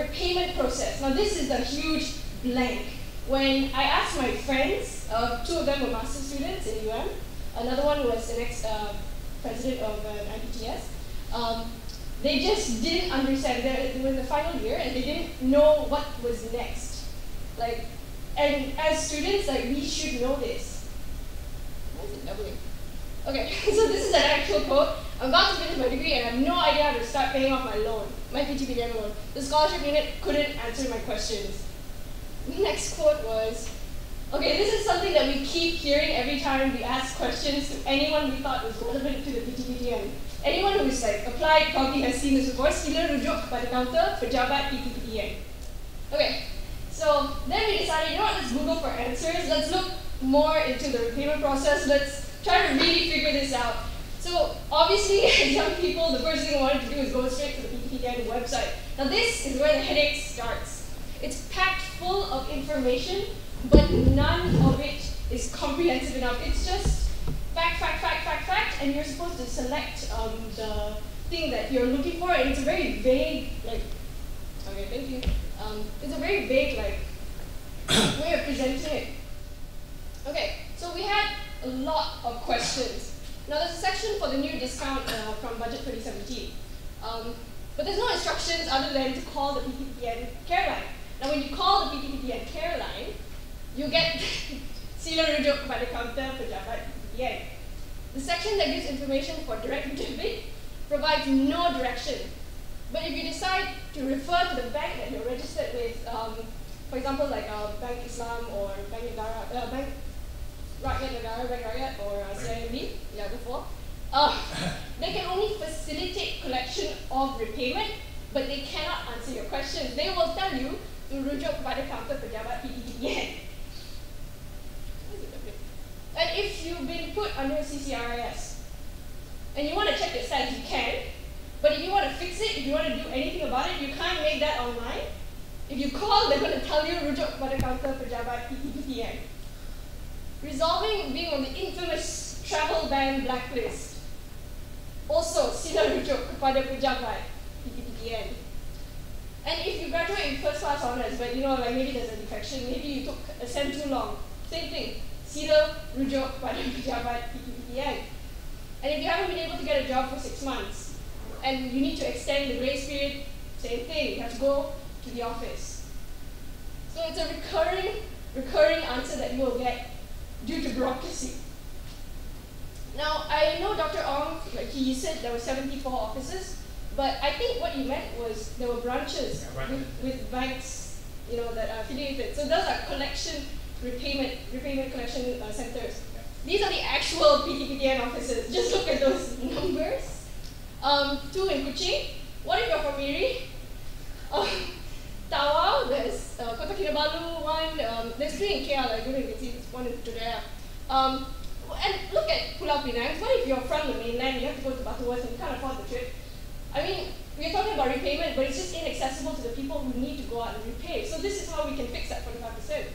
repayment process. Now this is a huge blank. When I asked my friends, 2 of them were master students in UM, another one was an ex-president of an IPTS, they just didn't understand. They were in the final year and they didn't know what was next. And as students, we should know this. Why is it doubling? Okay, so this is an actual quote. I'm about to finish my degree and I have no idea how to start paying off my loan, my PTPTN loan. The scholarship unit couldn't answer my questions. The next quote was, okay, this is something that we keep hearing every time we ask questions to anyone we thought was relevant to the PTPTN. Anyone who's applied probably has seen this before. Sila rujuk kepada counter pejabat PTPTN. Okay, so then we decided, you know what, let's Google for answers. Let's look more into the repayment process. Let's try to really figure this out. So obviously, as young people, the first thing I wanted to do is go straight to the PTPTN website. Now this is where the headache starts. It's packed full of information, but none of it is comprehensive enough. It's just fact, fact, fact, fact, fact, and you're supposed to select the thing that you're looking for, and it's a very vague, okay, thank you. It's a very vague, way of presenting it. Okay, so we had a lot of questions. Now there's a section for the new discount from Budget 2017. But there's no instructions other than to call the PTPTN care line. Now when you call the PTPTN care line, you get Sila rujuk kepada counter pejabat PTPTN. The section that gives information for direct debit provides no direction. But if you decide to refer to the bank that you're registered with, for example, Bank Islam or Bank Negara, Bank Rakyat Negara, Bank Rakyat, or CIMB, they can only facilitate collection of repayment, but they cannot answer your questions. They will tell you to rujuk kepada counter pejabat PTPTN. And if you've been put under CCRIS and you want to check your status, you can. But if you want to fix it, if you want to do anything about it, you can't make that online. If you call, they're going to tell you rujuk kepada counter pejabat PTPTN. Resolving being on the infamous travel ban blacklist. Also, sila rujuk kepada pejabat PTPTN. And if you graduate in first class honors, but maybe there's a defection, maybe you took a sem too long, same thing. Sila rujuk kepada pejabat PTPTN. And if you haven't been able to get a job for 6 months, and you need to extend the grace period, same thing, you have to go to the office. So it's a recurring answer that you will get due to bureaucracy. Now, I know Dr. Ong, he said there were 74 offices, but I think what he meant was there were branches with banks, that are affiliated. So those are repayment collection centers. These are the actual PTPTN offices. Just look at those numbers. 2 in Kuching. What if you're from Miri? Tawau, there's Kota Kinabalu, 1. There's 3 in KL. I don't know if you can see this 1 in Putrajaya. And look at Pulau Pinang. What if you're from the mainland? You have to go to Batuas and you can't afford the trip. I mean, we're talking about repayment, but it's just inaccessible to the people who need to go out and repay. So this is how we can fix that 45%.